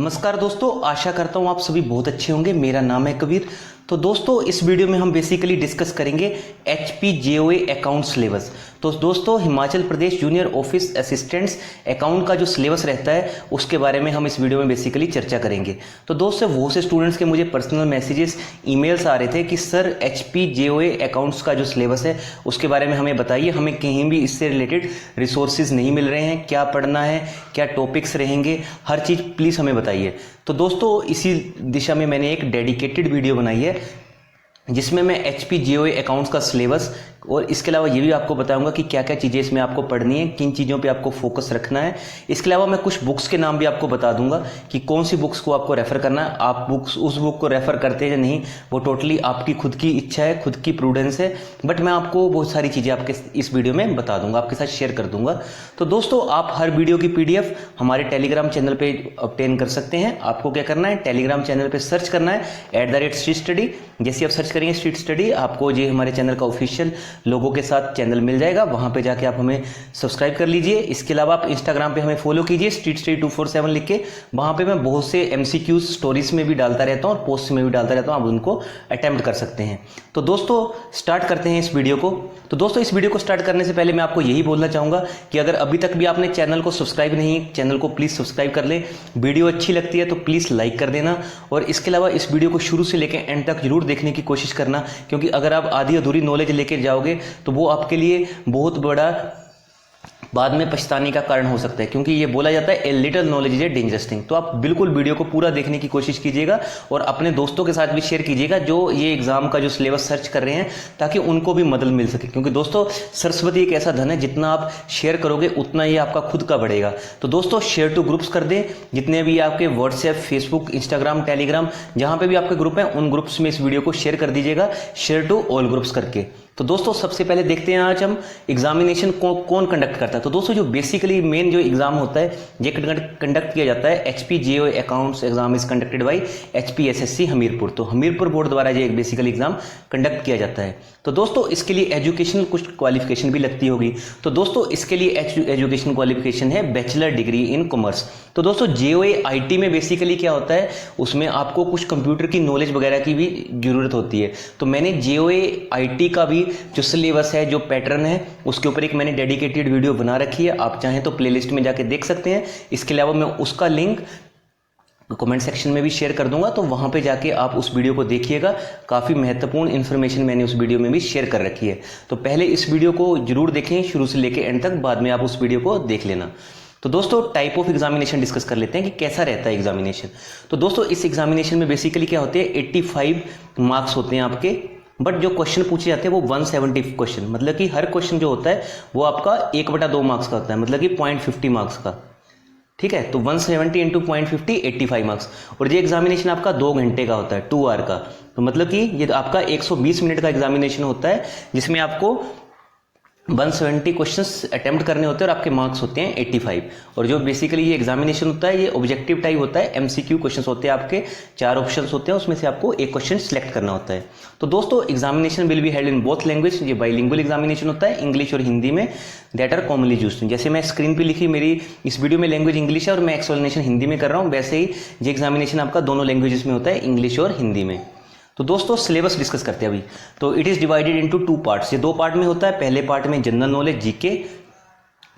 नमस्कार दोस्तों, आशा करता हूँ आप सभी बहुत अच्छे होंगे। मेरा नाम है कबीर। तो दोस्तों इस वीडियो में हम बेसिकली डिस्कस करेंगे HPJOA अकाउंट सिलेबस। तो दोस्तों Himachal Pradesh junior office assistants account का जो सिलेबस रहता है उसके बारे में हम इस वीडियो में बेसिकली चर्चा करेंगे। तो दोस्तों बहुत से स्टूडेंट्स के मुझे पर्सनल मैसेजेस ईमेल्स आ रहे थे कि सर HPJOA अकाउंट्स का जो सिलेबस है उसके बारे में हमें बताइए, हमें कहीं भी इससे रिलेटेड रिसोर्सेज नहीं मिल रहे हैं, क्या पढ़ना है, क्या टॉपिक्स रहेंगे, हर चीज़ प्लीज़ हमें बताइए। तो दोस्तों इसी दिशा में मैंने एक डेडिकेटेड वीडियो बनाई है जिसमें मैं HPJOA अकाउंट्स का सिलेबस और इसके अलावा ये भी आपको बताऊंगा कि क्या क्या चीज़ें इसमें आपको पढ़नी है, किन चीज़ों पे आपको फोकस रखना है। इसके अलावा मैं कुछ बुक्स के नाम भी आपको बता दूंगा कि कौन सी बुक्स को आपको रेफ़र करना है। आप बुक्स उस बुक को रेफ़र करते हैं या नहीं वो टोटली आपकी खुद की इच्छा है, खुद की प्रूडेंस है, बट मैं आपको बहुत सारी चीज़ें आपके इस वीडियो में बता दूंगा, आपके साथ शेयर कर दूंगा। तो दोस्तों आप हर वीडियो की PDF हमारे टेलीग्राम चैनल पर ऑब्टेन कर सकते हैं। आपको क्या करना है, टेलीग्राम चैनल पर सर्च करना है @स्ट्रीट स्टडी। जैसे आप सर्च करेंगे स्ट्रीट स्टडी, आपको ये हमारे चैनल का ऑफिशियल लोगों के साथ चैनल मिल जाएगा। वहां पे जाके आप हमें सब्सक्राइब कर लीजिए। इसके अलावा आप इंस्टाग्राम पे हमें फॉलो कीजिए स्ट्रीट स्टडी 247 लिख के। वहां पे मैं बहुत से MCQs स्टोरीज में भी डालता रहता हूँ और पोस्ट में भी डालता रहता हूँ, आप उनको अटेम्प्ट कर सकते हैं। तो दोस्तों स्टार्ट करते हैं इस वीडियो को। तो दोस्तों इस वीडियो को स्टार्ट करने से पहले मैं आपको यही बोलना चाहूंगा कि अगर अभी तक भी आपने चैनल को सब्सक्राइब नहीं, चैनल को प्लीज सब्सक्राइब कर ले। वीडियो अच्छी लगती है तो प्लीज लाइक कर देना और इसके अलावा इस वीडियो को शुरू से लेकर एंड तक जरूर देखने की कोशिश करना, क्योंकि अगर आप आधी अधूरी नॉलेज लेके जाओगे तो वो आपके लिए बहुत बड़ा बाद में पछताने का कारण हो सकता है, क्योंकि ये बोला जाता है a little knowledge is a dangerous thing. तो आप बिल्कुल वीडियो को पूरा देखने की कोशिश कीजिएगा और अपने दोस्तों के साथ भी शेयर कीजिएगा जो ये एग्जाम का जो सिलेबस सर्च कर रहे हैं, ताकि उनको भी मदद मिल सके। क्योंकि दोस्तों सरस्वती एक ऐसा धन है, जितना आप शेयर करोगे उतना ही आपका खुद का बढ़ेगा। तो दोस्तों शेयर टू ग्रुप्स कर दें, जितने भी आपके व्हाट्सएप, फेसबुक, इंस्टाग्राम, टेलीग्राम जहां पे भी आपके ग्रुप हैं उन ग्रुप्स में इस वीडियो को शेयर कर दीजिएगा, शेयर टू ऑल ग्रुप्स करके। तो दोस्तों सबसे पहले देखते हैं आज हम एग्जामिनेशन कौन कंडक्ट करता है। तो दोस्तों जो बेसिकली मेन जो एग्जाम होता है ये कंडक्ट किया जाता है HPJOA accounts exam is conducted by HPSSC Hamirpur. तो हमीरपुर बोर्ड द्वारा ये बेसिकली एग्जाम कंडक्ट किया जाता है। तो दोस्तों इसके लिए एजुकेशनल कुछ क्वालिफिकेशन भी लगती होगी। तो दोस्तों इसके लिए एजुकेशन क्वालिफिकेशन है बैचलर डिग्री इन कॉमर्स। तो दोस्तों JOA IT में बेसिकली क्या होता है, उसमें आपको कुछ कंप्यूटर की नॉलेज वगैरह की भी जरूरत होती है। तो मैंने JOA IT का भी जो सिलेबस है, जो पैटर्न है, उसके ऊपर एक मैंने डेडिकेटेड वीडियो बना रखी है। आप चाहें तो प्लेलिस्ट में जाके देख सकते हैं। इसके अलावा मैं उसका लिंक कमेंट सेक्शन में भी शेयर कर दूंगा, तो वहां पे जाके आप उस वीडियो को देखिएगा। काफी महत्वपूर्ण इन्फॉर्मेशन मैंने उस वीडियो में भी शेयर कर रखी है। तो पहले इस वीडियो को जरूर देखें शुरू से लेकर एंड तक, बाद में आप उस वीडियो को देख लेना। तो दोस्तों टाइप ऑफ एग्जामिनेशन डिस्कस कर लेते हैं कि कैसा रहता है एग्जामिनेशन। तो दोस्तों इस एग्जामिनेशन में बेसिकली क्या होते हैं, 85 मार्क्स होते हैं आपके, बट जो क्वेश्चन पूछे जाते हैं वो 170 क्वेश्चन, मतलब कि हर क्वेश्चन जो होता है वो आपका 1/2 मार्क्स का होता है, मतलब कि 0.50 मार्क्स का। ठीक है, तो 170 इंटू 0.50 85 मार्क्स। और ये एग्जामिनेशन आपका 2 घंटे का होता है, 2 आवर का। तो मतलब कि ये आपका 120 मिनट का एग्जामिनेशन होता है, जिसमें आपको 170 क्वेश्चंस अटेम्प्ट करने होते हैं और आपके मार्क्स होते हैं 85। और जो बेसिकली ये एग्जामिनेशन होता है ये ऑब्जेक्टिव टाइप होता है। MCQ क्वेश्चंस होते हैं आपके, 4 ऑप्शंस होते हैं, उसमें से आपको एक क्वेश्चन सिलेक्ट करना होता है। तो दोस्तों examination will be held in both language. ये बाइलिंगुअल एग्जामिनेशन होता है, इंग्लिश और हिंदी में, दैट आर कॉमनली यूज्ड। जैसे मैं स्क्रीन पे लिखी, मेरी इस वीडियो में लैंग्वेज इंग्लिश है और मैं एक्सप्लेनेशन हिंदी में कर रहा हूँ, वैसे ही ये एग्जामिनेशन आपका दोनों लैंग्वेजेस में होता है, इंग्लिश और हिंदी में। तो दोस्तों सिलेबस डिस्कस करते हैं अभी। तो it is divided into 2 parts. ये 2 पार्ट में होता है। पहले पार्ट में general knowledge GK,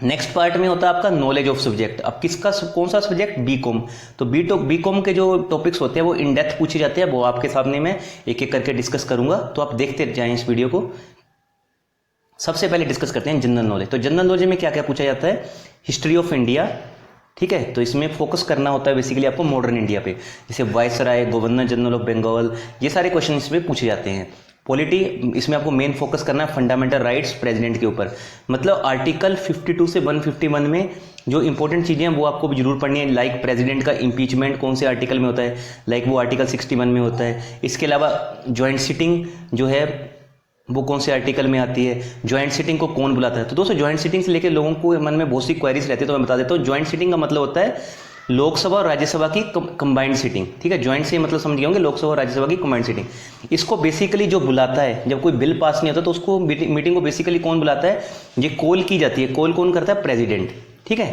next part में होता है आपका नॉलेज ऑफ सब्जेक्ट। अब किसका कौन सा सब्जेक्ट, BCom। तो BCom के जो टॉपिक्स होते हैं वो इन डेप्थ पूछे जाते हैं, वो आपके सामने मैं एक एक करके डिस्कस करूंगा, तो आप देखते जाएं इस वीडियो को। सबसे पहले डिस्कस करते हैं जनरल नॉलेज। तो जनरल नॉलेज में क्या क्या पूछा जाता है, हिस्ट्री ऑफ इंडिया। ठीक है, तो इसमें फोकस करना होता है बेसिकली आपको मॉडर्न इंडिया पे, जैसे viceroy, governor general of Bengal, ये सारे क्वेश्चन इसमें पूछे जाते हैं। पॉलिटी, इसमें आपको मेन फोकस करना है फंडामेंटल राइट्स प्रेसिडेंट के ऊपर, मतलब आर्टिकल 52 से 151 में जो इंपॉर्टेंट चीज़ें हैं वो आपको जरूर पढ़नी है। लाइक प्रेसिडेंट का इम्पीचमेंट कौन से आर्टिकल में होता है, लाइक वो आर्टिकल 61 में होता है। इसके अलावा ज्वाइंट सिटिंग जो है वो कौन से आर्टिकल में आती है, ज्वाइंट सिटिंग को कौन बुलाता है। तो दोस्तों ज्वाइंट सिटिंग से लेकर लोगों को मन में बहुत सी क्वेरीज रहती है, तो मैं बता देता हूँ। ज्वाइंट सिटिंग का मतलब होता है लोकसभा और राज्यसभा की कंबाइंड सिटिंग। ठीक है, ज्वाइंट से मतलब समझ गए होंगे, लोकसभा और राज्यसभा की कंबाइंड सिटिंग। इसको बेसिकली जो बुलाता है, जब कोई बिल पास नहीं होता तो उसको मीटिंग को बेसिकली कौन बुलाता है, ये कॉल की जाती है। कॉल कौन करता है, प्रेसिडेंट। ठीक है,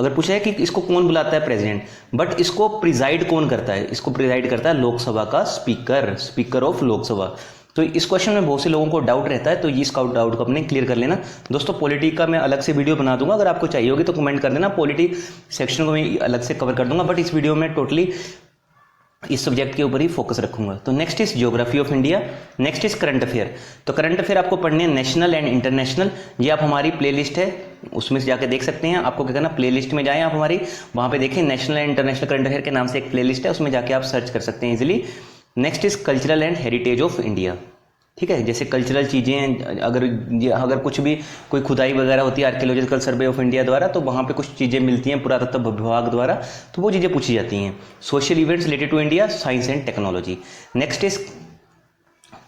अगर पूछा है कि इसको कौन बुलाता है, प्रेसिडेंट, बट इसको प्रिजाइड कौन करता है, इसको प्रिजाइड करता है लोकसभा का स्पीकर, स्पीकर ऑफ लोकसभा। तो इस क्वेश्चन में बहुत से लोगों को डाउट रहता है, तो इसका डाउट को अपने क्लियर कर लेना। दोस्तों पॉलिटी का मैं अलग से वीडियो बना दूंगा, अगर आपको चाहिए होगी तो कमेंट कर देना, पॉलिटी सेक्शन को मैं अलग से कवर कर दूंगा, बट इस वीडियो में टोटली इस सब्जेक्ट के ऊपर ही फोकस रखूंगा। तो next is geography of India, next is current affair. तो करंट अफेयर आपको पढ़ने हैं नेशनल एंड इंटरनेशनल। ये आप हमारी प्लेलिस्ट है उसमें से जाके देख सकते हैं। आपको क्या करना, प्लेलिस्ट में जाएं आप हमारी, वहां पे देखें national and international current affair के नाम से एक प्लेलिस्ट है, उसमें जाके आप सर्च कर सकते हैं easily. Next is cultural and heritage of India. ठीक है, जैसे कल्चरल चीज़ें, अगर कुछ भी कोई खुदाई वगैरह होती है आर्कियोलॉजिकल सर्वे ऑफ इंडिया द्वारा, तो वहाँ पे कुछ चीज़ें मिलती हैं पुरातत्व विभाग द्वारा, तो वो चीज़ें पूछी जाती हैं। Social events related to India, science and technology. Next is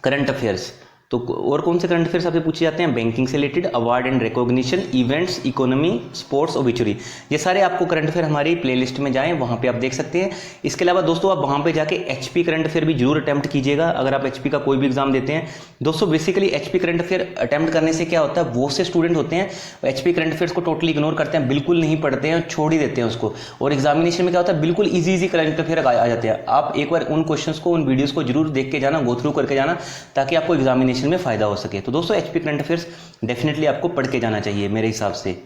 current affairs. तो और कौन से करंट अफेयर्स आपसे पूछे जाते हैं, बैंकिंग से related, award and recognition, events, economy, sports, obituary. ये सारे आपको करंट अफेयर हमारी प्लेलिस्ट में जाएं, वहां पे आप देख सकते हैं। इसके अलावा दोस्तों आप वहां पे जाके एचपी करंट अफेयर भी जरूर अटेम्प्ट कीजिएगा, अगर आप एचपी का कोई भी एग्जाम देते हैं। दोस्तों basically HP current affair attempt करने से क्या होता है, वो से स्टूडेंट होते हैं एचपी करंट अफेयर्स को टोटली इग्नोर करते हैं, बिल्कुल नहीं पढ़ते हैं, छोड़ ही देते हैं उसको, और एग्जामिनेशन में क्या होता है बिल्कुल ईजी करंट अफेयर आ जाते हैं। आप एक बार उन क्वेश्चंस को, उन वीडियोस को जरूर देख के जाना, गो थ्रू करके जाना, ताकि आपको एग्जामिनेशन में फायदा हो सके। तो दोस्तों एचपी करंट अफेयर्स डेफिनेटली आपको पढ़ के जाना चाहिए मेरे हिसाब से।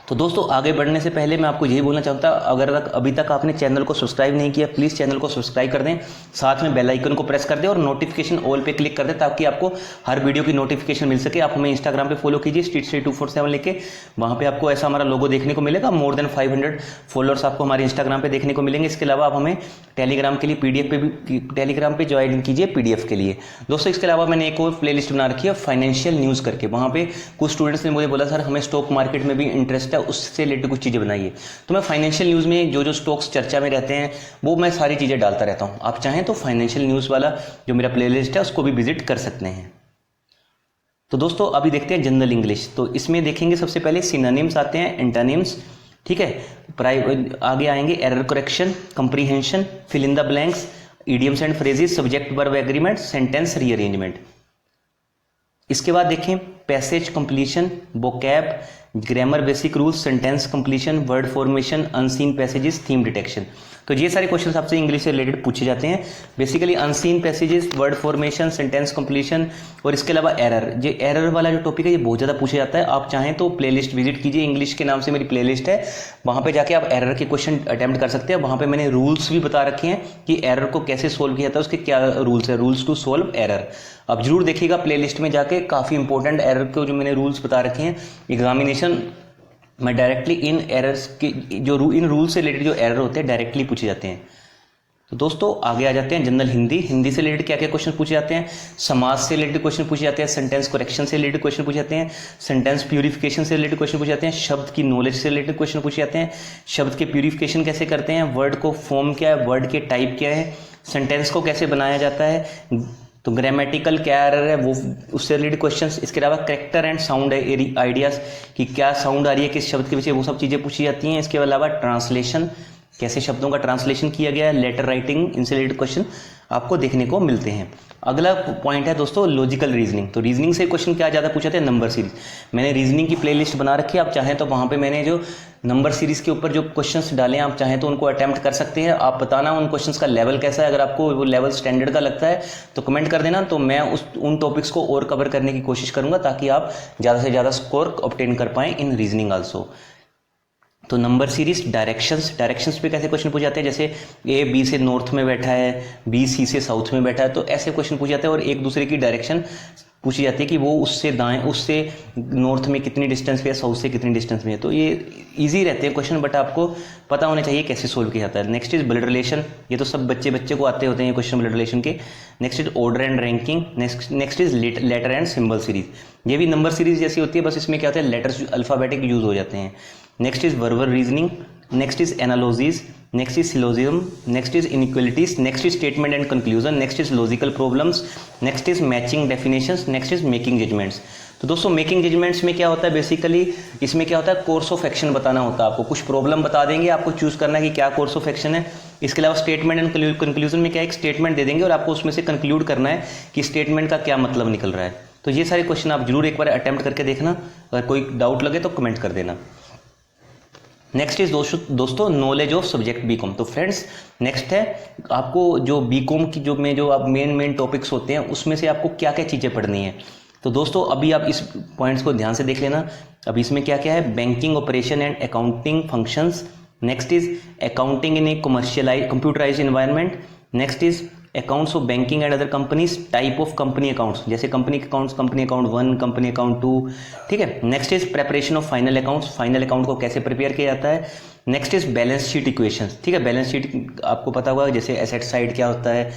तो दोस्तों आगे बढ़ने से पहले मैं आपको यही बोलना चाहता हूं, अगर अभी तक आपने चैनल को सब्सक्राइब नहीं किया, प्लीज़ चैनल को सब्सक्राइब कर दें, साथ में बेल आइकन को प्रेस कर दें और नोटिफिकेशन ऑल पे क्लिक कर दें, ताकि आपको हर वीडियो की नोटिफिकेशन मिल सके। आप हमें इंस्टाग्राम पे फॉलो कीजिए street247 लेके, वहाँ पे आपको ऐसा हमारा लोगो देखने को मिलेगा। मोर देन 500 फॉलोअर्स आपको हमारे इंस्टाग्राम पे देखने को मिलेंगे। इसके अलावा आप हमें टेलीग्राम के लिए पीडीएफ पे भी, टेलीग्राम पे ज्वाइन कीजिए पीडीएफ के लिए। दोस्तों इसके अलावा मैंने एक और प्ले लिस्ट बना रखी है फाइनेंशियल न्यूज़ करके, वहाँ पे कुछ स्टूडेंट्स ने मुझे बोला सर हमें स्टॉक मार्केट में भी इंटरेस्ट है, उससे रिलेटेड कुछ चीज़ें बनाइए। तो मैं फाइनेंशियल न्यूज़ में जो जो स्टॉक्स चर्चा में रहते हैं वो मैं सारी चीज़ें डालता रहता हूं। आप चाहें तो फाइनेंशियल न्यूज़ वाला जो मेरा प्लेलिस्ट है उसको भी विजिट कर सकते हैं। तो दोस्तों अभी देखते हैं जनरल इंग्लिश। तो इसमें देखेंगे सबसे पहले सिनोनिम्स आते हैं, एंटोनिम्स, ठीक है। आगे आएंगे error correction, comprehension, fill in the blanks, idioms and phrases, subject verb agreement, sentence rearrangement. इसके बाद देखें passage completion, vocab, grammar basic rules, sentence completion, word formation, unseen passages, theme detection. तो ये सारे क्वेश्चंस आपसे इंग्लिश से related पूछे जाते हैं। Basically unseen passages, word formation, sentence completion और इसके अलावा एरर। ये एरर वाला जो टॉपिक है ये बहुत ज़्यादा पूछा जाता है। आप चाहें तो प्लेलिस्ट विजिट कीजिए, इंग्लिश के नाम से मेरी प्लेलिस्ट है, वहाँ पे जाके आप एरर के क्वेश्चन अटेम्प्ट कर सकते हैं। वहाँ पे मैंने रूल्स भी बता रखे हैं कि एरर को कैसे सोल्व किया जाता है, उसके क्या रूल्स है, रूल्स टू सोल्व एरर। आप जरूर देखिएगा प्लेलिस्ट में जाके, काफ़ी इंपॉर्टेंट एरर को जो मैंने रूल्स बता रखे हैं एग्जामिनेशन में डायरेक्टली इन एरर्स के जो इन रूल से रिलेटेड जो एरर होते हैं डायरेक्टली पूछे जाते हैं। तो दोस्तों आगे आ जाते हैं जनरल हिंदी। हिंदी से रिलेटेड क्या क्या क्वेश्चन पूछे जाते हैं, समाज से रिलेटेड क्वेश्चन पूछे जाते हैं, सेंटेंस करेक्शन से रिलेटेड क्वेश्चन पूछे जाते हैं, सेंटेंस प्यूरिफिकेशन से रिलेटेड क्वेश्चन पूछे जाते हैं, शब्द की नॉलेज से रिलेटेड क्वेश्चन पूछे जाते हैं, शब्द के प्यूरिफिकेशन कैसे करते हैं, वर्ड को फॉर्म क्या है, वर्ड के टाइप क्या है, सेंटेंस को कैसे बनाया जाता है, तो ग्रामेटिकल क्या एरर है वो, उससे रिलेटेड क्वेश्चंस। इसके अलावा कैरेक्टर एंड साउंड आइडियाज कि क्या साउंड आ रही है किस शब्द के पीछे, वो सब चीज़ें पूछी जाती हैं। इसके अलावा ट्रांसलेशन, कैसे शब्दों का ट्रांसलेशन किया गया है, लेटर राइटिंग, इनसे रिलेटेड क्वेश्चन आपको देखने को मिलते हैं। अगला पॉइंट है दोस्तों लॉजिकल रीजनिंग। तो रीजनिंग से क्वेश्चन क्या ज़्यादा पूछे जाते हैं, नंबर सीरीज। मैंने रीजनिंग की प्लेलिस्ट बना रखी है, आप चाहें तो वहाँ पे मैंने जो नंबर सीरीज के ऊपर जो क्वेश्चंस डाले हैं आप चाहें तो उनको अटेम्प्ट कर सकते हैं। आप बताना उन क्वेश्चंस का लेवल कैसा है, अगर आपको वो लेवल स्टैंडर्ड का लगता है तो कमेंट कर देना, तो मैं उन टॉपिक्स को और कवर करने की कोशिश करूंगा ताकि आप ज़्यादा से ज़्यादा स्कोर ऑब्टेन कर पाएँ इन रीजनिंग आल्सो। तो नंबर सीरीज, डायरेक्शंस पे कैसे क्वेश्चन पूछे जाते हैं, जैसे ए बी से नॉर्थ में बैठा है, बी सी से साउथ में बैठा है, तो ऐसे क्वेश्चन पूछे जाते हैं। और एक दूसरे की डायरेक्शन पूछी जाती है कि वो उससे दाएं, उससे नॉर्थ में कितनी डिस्टेंस पे है, साउथ से कितनी डिस्टेंस में है। तो ये इजी रहते हैं क्वेश्चन, बट आपको पता होना चाहिए कैसे सोल्व किया जाता है। नेक्स्ट इज ब्लड रिलेशन, ये तो सब बच्चे को आते होते हैं क्वेश्चन ब्लड रिलेशन के। Next is order and ranking, next is letter and symbol series. ये भी नंबर सीरीज जैसी होती है, बस इसमें क्या होता है लेटर्स अल्फाबेटिक यूज हो जाते हैं। Next is verbal reasoning, next is analogies, next is syllogism, next is inequalities, next is statement and conclusion, next is logical problems, next is matching definitions, next is making judgements. तो दोस्तों making judgements में क्या होता है, basically इसमें क्या होता है कोर्स ऑफ एक्शन बताना होता है। आपको कुछ प्रॉब्लम बता देंगे, आपको चूज करना है कि क्या कोर्स ऑफ एक्शन है। इसके अलावा स्टेटमेंट एंड कंक्लूजन में क्या एक स्टेटमेंट दे देंगे और आपको उसमें से कंक्लूड करना है कि स्टेटमेंट का क्या मतलब निकल रहा है। तो ये सारे क्वेश्चन आप जरूर एक बार अटेम्प्ट करके देखना, अगर कोई डाउट लगे तो कमेंट कर देना। नेक्स्ट इज दोस्तों नॉलेज ऑफ सब्जेक्ट बीकॉम। तो फ्रेंड्स नेक्स्ट है आपको जो बीकॉम की जो आप मेन टॉपिक्स होते हैं उसमें से आपको क्या क्या चीज़ें पढ़नी है। तो दोस्तों अभी आप इस पॉइंट्स को ध्यान से देख लेना। अब इसमें क्या क्या है, banking operation and accounting functions, next is accounting in a commercialize computerize environment, next is accounts of banking and other companies, type of company accounts जैसे company accounts, company account 1, company account 2, ठीक है। Next is preparation of final accounts, final account को कैसे prepare किया जाता है। Next is balance sheet equations, ठीक है। बैलेंस शीट आपको पता होगा जैसे एसेट साइड क्या होता है,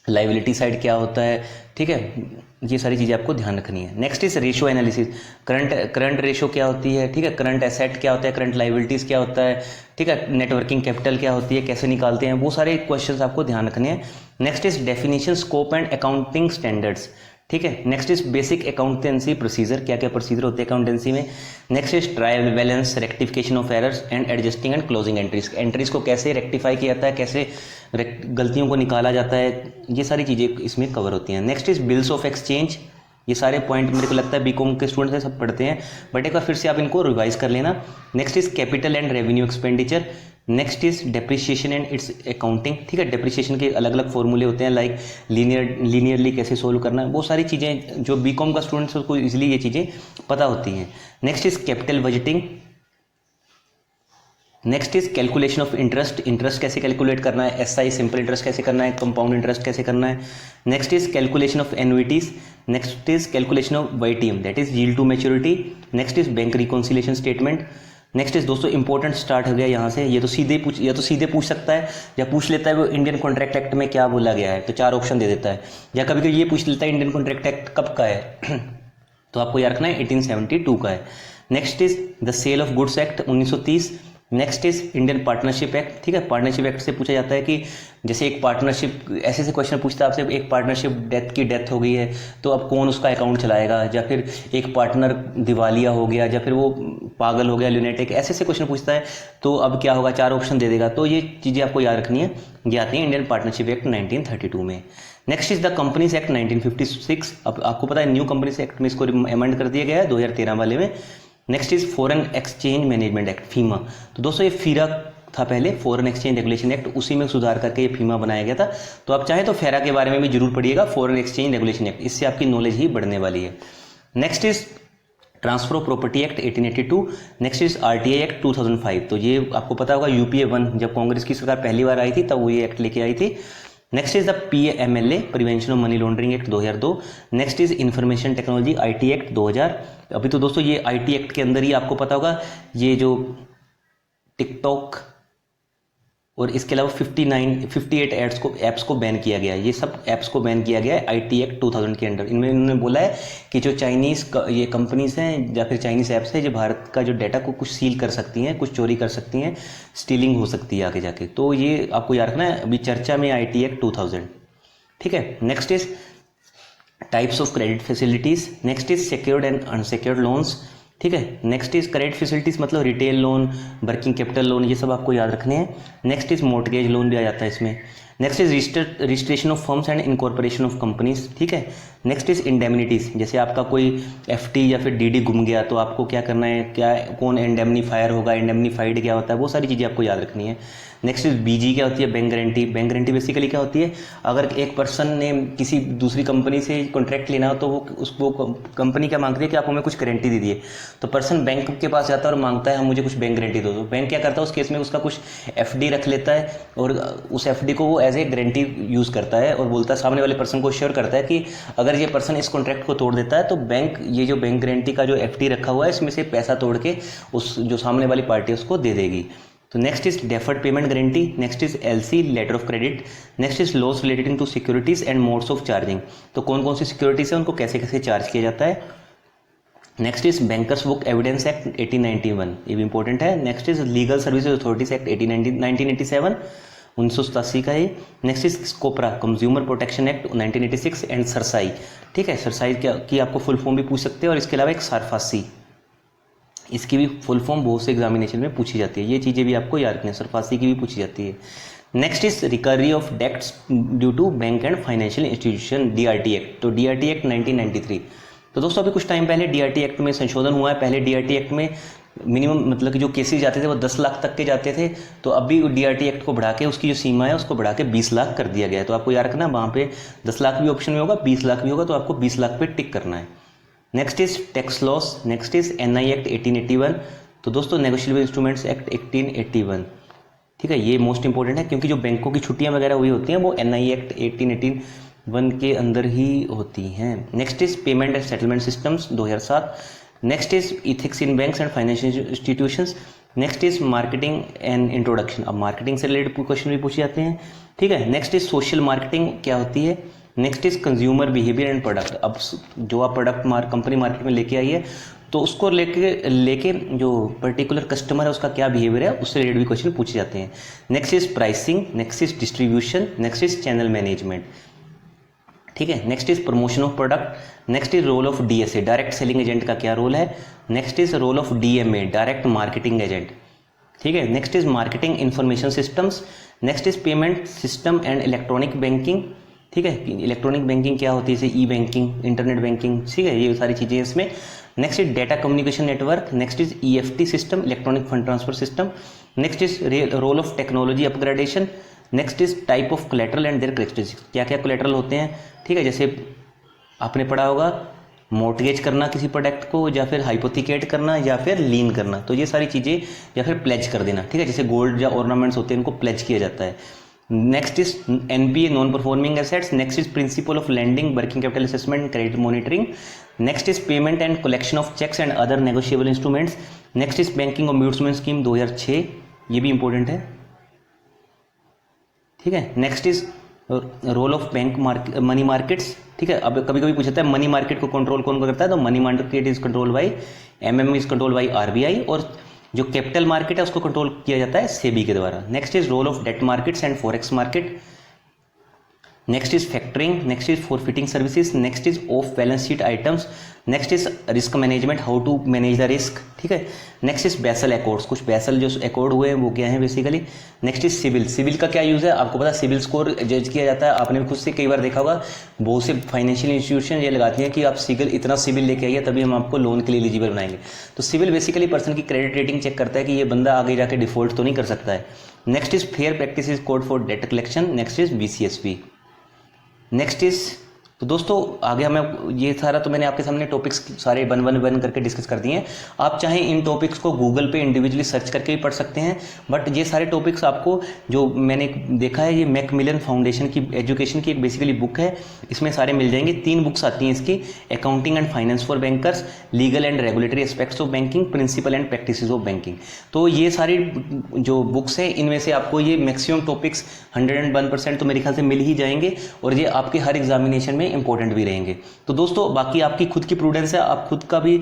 लाइबिलिटी साइड क्या होता है, ठीक है। ये सारी चीज़ें आपको ध्यान रखनी है। Next is ratio analysis, current ratio क्या होती है, ठीक है। करंट एसेट क्या होता है, करंट लाइबिलिटीज़ क्या होता है, ठीक है। नेटवर्किंग कैपिटल क्या होती है, कैसे निकालते हैं, वो सारे क्वेश्चंस आपको ध्यान रखने हैं। Next is definition, scope and accounting standards, ठीक है। Next is basic accountancy procedure, क्या क्या प्रोसीजर होते हैं अकाउंटेंसी में। Next is trial balance, rectification of errors and adjusting and closing entries को कैसे रेक्टिफाई किया जाता है, कैसे गलतियों को निकाला जाता है, ये सारी चीज़ें इसमें कवर होती हैं। Next is bills of exchange, ये सारे पॉइंट मेरे को लगता है बीकॉम के स्टूडेंट्स हैं सब पढ़ते हैं, बट एक बार फिर से आप इनको रिवाइज कर लेना। Next is capital and revenue expenditure, next is depreciation and it's accounting, ठीक है। डेप्रिसिएशन के अलग अलग फॉर्मूले होते हैं, लाइक लीनियरली कैसे सोल्व करना है, वो सारी चीज़ें जो बीकॉम का स्टूडेंट्स को इजीली ये चीज़ें पता होती हैं। Next is capital budgeting, next is calculation of interest कैसे कैलकुलेट करना है, एसआई सिंपल इंटरेस्ट कैसे करना है, कंपाउंड इंटरेस्ट कैसे करना है। Next is calculation of annuities, next is calculation of YTM that is yield to maturity. Next is bank reconciliation statement. Next is दोस्तों इंपॉर्टेंट स्टार्ट हो गया यहाँ से, ये तो सीधे पूछ सकता है या पूछ लेता है वो इंडियन कॉन्ट्रैक्ट एक्ट में क्या बोला गया है, तो 4 ऑप्शन दे देता है, या कभी कभी ये पूछ लेता है इंडियन कॉन्ट्रैक्ट एक्ट कब का है तो आपको याद रखना है 1872 का है। Next is the sale of goods act 1930। Next is Indian partnership act, ठीक है। पार्टनरशिप एक्ट से पूछा जाता है कि जैसे एक पार्टनरशिप, ऐसे क्वेश्चन पूछता है आपसे, एक पार्टनरशिप डेथ हो गई है तो अब कौन उसका अकाउंट चलाएगा, या फिर एक पार्टनर दिवालिया हो गया, या फिर वो पागल हो गया ल्यूनेटिक, ऐसे क्वेश्चन पूछता है तो अब क्या होगा, 4 ऑप्शन दे देगा। तो ये चीज़ें आपको याद रखनी है, ये आती है इंडियन पार्टनरशिप एक्ट 1932 में। Next is the companies act 1956, अब आपको पता है न्यू कंपनीज एक्ट में इसको अमेंड कर दिया गया है 2013 वाले में। Next is foreign exchange management act, FEMA. तो दोस्तों ये फीरा था पहले, फॉरेन एक्सचेंज रेगुलेशन एक्ट, उसी में सुधार करके ये फीमा बनाया गया था। तो आप चाहें तो फेरा के बारे में भी जरूर पढ़िएगा, फॉरेन एक्सचेंज रेगुलेशन एक्ट, इससे आपकी नॉलेज ही बढ़ने वाली है। Next is transfer of property act 1882। Next is RTI act 2005। तो ये आपको पता होगा यूपीए 1 जब कांग्रेस की सरकार पहली बार आई थी तब वो ये एक्ट लेके आई थी। Next is the PMLA, prevention of money laundering act 2002। Next is information technology IT act 2000। अभी तो दोस्तों ये आईटी एक्ट के अंदर ही आपको पता होगा ये जो टिकटॉक और इसके अलावा 58 ऐप्स को बैन किया गया है, ये सब ऐप्स को बैन किया गया है आईटी एक्ट 2000 के अंडर। इनमें उन्होंने बोला है कि जो चाइनीज़ ये कंपनीज हैं या फिर चाइनीज़ ऐप्स हैं जो भारत का जो डाटा को कुछ सील कर सकती हैं, कुछ चोरी कर सकती हैं, स्टीलिंग हो सकती है आगे जाके, तो ये आपको याद रखना है, अभी चर्चा में आईटी एक्ट 2000, ठीक है। Next is types of credit facilities, next is secured and unsecured loans, ठीक है। नेक्स्ट इज क्रेडिट फैसिलिटीज मतलब retail loan, working capital loan, ये सब आपको याद रखने हैं। नेक्स्ट इज मॉर्टगेज लोन भी आ जाता है इसमें। Next is registration of firms and incorporation of companies, ठीक है। नेक्स्ट इज इंडेमनिटीज, जैसे आपका कोई एफडी या फिर डीडी गुम गया तो आपको क्या करना है, क्या कौन इंडेमनीफायर होगा, इंडेमनीफाइड क्या होता है, वो सारी चीज़ें आपको याद रखनी है। नेक्स्ट इज बीजी क्या होती है, bank guarantee. Bank guarantee basically क्या होती है, अगर एक पर्सन ने किसी दूसरी कंपनी से कॉन्ट्रैक्ट लेना हो तो वो उसको कंपनी क्या मांगती है कि आप हमें कुछ गारंटी दे दिए, तो पर्सन बैंक के पास जाता है और मांगता है हम मुझे कुछ बैंक गारंटी दो। तो बैंक क्या करता है उस केस में उसका कुछ एफडी रख लेता है और उस एफडी को वो एज ए गारंटी यूज़ करता है और बोलता है, सामने वाले पर्सन को श्योर करता है कि अगर ये पर्सन इस कॉन्ट्रैक्ट को तोड़ देता है तो बैंक ये जो बैंक गारंटी का जो एफडी रखा हुआ है इसमें से पैसा तोड़ के उस जो सामने वाली पार्टी उसको दे देगी। तो next is deferred payment guarantee. Next is LC, letter of credit. Next is laws related to securities and modes of charging, तो कौन कौन सी सिक्योरिटीज है उनको कैसे कैसे चार्ज किया जाता है। Next is bankers book evidence act 1891, ये भी इंपॉर्टेंट है। Next is legal services authorities act 1987, 1987 का है। Next is COPRA, consumer protection act 1986 and SARFAESI, ठीक है। सरसाई की आपको फुल फॉर्म भी पूछ सकते हैं और इसके अलावा एक सरफासी, इसकी भी फुल फॉर्म बहुत से एग्जामिनेशन में पूछी जाती है, ये चीज़ें भी आपको याद रखनी है, सरफासी की भी पूछी जाती है। Next is recovery of debts due to bank and financial institution, DRT act. तो डीआरटी एक्ट 1993, तो दोस्तों अभी कुछ टाइम पहले डीआरटी एक्ट में संशोधन हुआ है। पहले डीआरटी एक्ट में मिनिमम मतलब कि जो केसेस जाते थे वो 10 लाख तक के जाते थे, तो अभी DRT एक्ट को बढ़ा के उसकी जो सीमा है उसको बढ़ा के 20 लाख कर दिया गया है। तो आपको याद रखना वहाँ पे 10 लाख भी ऑप्शन में होगा, 20 लाख भी होगा, तो आपको 20 लाख पे टिक करना है। Next is tax loss, next is NI act 1881। तो दोस्तों नेगोशिएबल इंस्ट्रूमेंट्स एक्ट 1881, ठीक है, ये मोस्ट इंपॉर्टेंट है क्योंकि जो बैंकों की छुट्टियां वगैरह हुई होती हैं वो NI एक्ट 1881 के अंदर ही होती हैं। Next is payment and settlement systems 2007। Next is ethics in banks and financial institutions. Next is marketing and introduction, अब मार्केटिंग से रिलेटेड क्वेश्चन भी पूछे जाते हैं, ठीक है। नेक्स्ट इज सोशल मार्केटिंग क्या होती है। Next is consumer behaviour and product, अब जो आप प्रोडक्ट कंपनी मार्केट में लेके आई है तो उसको लेके जो पर्टिकुलर कस्टमर है उसका क्या बिहेवियर है उससे रिलेटेड भी क्वेश्चन पूछे जाते हैं। Next is pricing, next is distribution, next is channel management, ठीक है। Next is promotion of product, next is role of DSA, direct selling agent का क्या रोल है। Next is role of DMA, direct marketing agent, ठीक है। Next is marketing information systems. Next is payment system and electronic banking, ठीक है। Electronic banking क्या होती है, जैसे ई बैंकिंग, इंटरनेट बैंकिंग, ठीक है, ये सारी चीज़ें इसमें। Next is data communication network, next is EFT system, electronic fund transfer system. Next is role of technology upgradation. Next is type of collateral and their characteristics, क्या क्या कोलेटरल होते हैं, ठीक है। जैसे आपने पढ़ा होगा मॉर्टगेज करना किसी प्रोडक्ट को, या फिर हाइपोथिकेट करना, या फिर लीन करना, तो ये सारी चीज़ें, या फिर प्लेज कर देना, ठीक है। जैसे गोल्ड या ऑर्नामेंट्स होते हैं इनको प्लेज किया जाता है। Next is NPA, non performing assets. Next is principle of lending, working capital assessment, credit monitoring. Next is payment and collection of cheques and other negotiable instruments. Next is banking ombudsman scheme 2006, ये भी important है, ठीक है। Next is role of bank money markets, ठीक है। अब कभी कभी पूछता है मनी मार्केट को कंट्रोल कौन करता है, तो money market is control by MM, is control by RBI, और जो कैपिटल मार्केट है उसको कंट्रोल किया जाता है SEBI के द्वारा। Next is role of debt markets and forex market. Next is factoring, next is forfaiting services, next is off balance sheet items, next is risk management, how to manage the risk, ठीक है। Next is Basel accords, कुछ Basel जो accord हुए हैं वो क्या है basically. Next is CIBIL, CIBIL का क्या यूज़ है, आपको पता है सिविल स्कोर जज किया जाता है, आपने खुद से कई बार देखा होगा, बहुत से फाइनेंशियल इंस्टीट्यूशन ये लगाती हैं कि आप इतना सिविल लेके आइए तभी हम आपको लोन के लिए एलिजिबल बनाएंगे। तो सिविल बेसिकली पर्सन की क्रेडिट रेटिंग चेक करता है कि ये बंदा आगे जाके डिफॉल्ट तो नहीं कर सकता है। Next is fair practices code for debt collection, next is BCSP। Next is, तो दोस्तों आगे हमें ये सारा तो मैंने आपके सामने टॉपिक्स सारे वन करके डिस्कस कर दिए हैं। आप चाहें इन टॉपिक्स को गूगल पे इंडिविजुअली सर्च करके भी पढ़ सकते हैं, बट ये सारे टॉपिक्स आपको जो मैंने देखा है ये मैकमिलन फाउंडेशन की एजुकेशन की एक बेसिकली बुक है, इसमें सारे मिल जाएंगे। 3 बुक्स आती हैं इसकी, accounting and finance for bankers, legal and regulatory aspects of banking, principle and practices of banking. तो ये सारी जो बुक्स हैं इनमें से आपको ये मैक्सिमम टॉपिक्स 101% तो मेरे ख्याल से मिल ही जाएंगे, और ये आपके हर एग्जामिनेशन में इंपॉर्टेंट भी रहेंगे। तो दोस्तों बाकी आपकी खुद की प्रूडेंस है, आप खुद का भी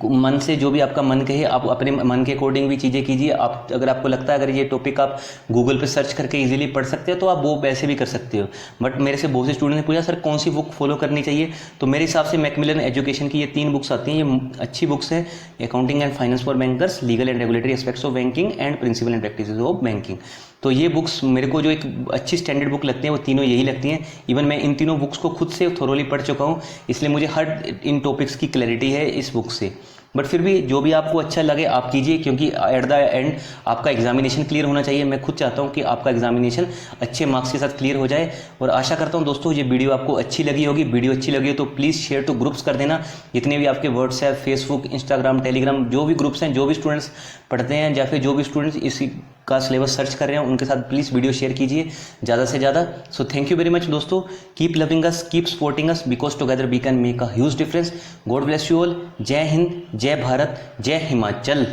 मन से जो भी आपका मन कहे आप अपने मन के अकॉर्डिंग भी चीज़ें कीजिए। आप अगर आपको लगता है अगर ये टॉपिक आप गूगल पे सर्च करके इजीली पढ़ सकते हो तो आप वो वैसे भी कर सकते हो। बट मेरे से बहुत से स्टूडेंट ने पूछा सर कौन सी बुक फॉलो करनी चाहिए, तो मेरे हिसाब से मैकमिलन एजुकेशन की ये 3 बुक्स आती हैं, ये अच्छी बुक्स हैं, accounting and finance for bankers, legal and regulatory aspects of banking and principle and practices of banking. तो ये बुक्स मेरे को जो एक अच्छी स्टैंडर्ड बुक लगती हैं वो तीनों यही लगती हैं। इवन मैं इन तीनों बुक्स को खुद से थोरोली पढ़ चुका हूँ, इसलिए मुझे हर इन टॉपिक्स की क्लैरिटी है इस बुक से। बट फिर भी जो भी आपको अच्छा लगे आप कीजिए, क्योंकि एट द एंड आपका एग्जामिनेशन क्लियर होना चाहिए। मैं खुद चाहता हूँ कि आपका एग्जामिनेशन अच्छे मार्क्स के साथ क्लियर हो जाए, और आशा करता हूँ दोस्तों ये वीडियो आपको अच्छी लगी होगी। वीडियो अच्छी लगी हो तो प्लीज़ शेयर टू ग्रुप्स कर देना, जितने भी आपके व्हाट्सएप, फेसबुक, इंस्टाग्राम, टेलीग्राम जो भी ग्रुप्स हैं, जो भी स्टूडेंट्स पढ़ते हैं या फिर जो भी स्टूडेंट्स इसी का सिलेबस सर्च कर रहे हैं उनके साथ प्लीज़ वीडियो शेयर कीजिए ज़्यादा से ज़्यादा। So thank you very much दोस्तों, keep loving us, keep supporting us, because together we can make a huge difference. God bless you all. जय हिंद, जय भारत, जय हिमाचल।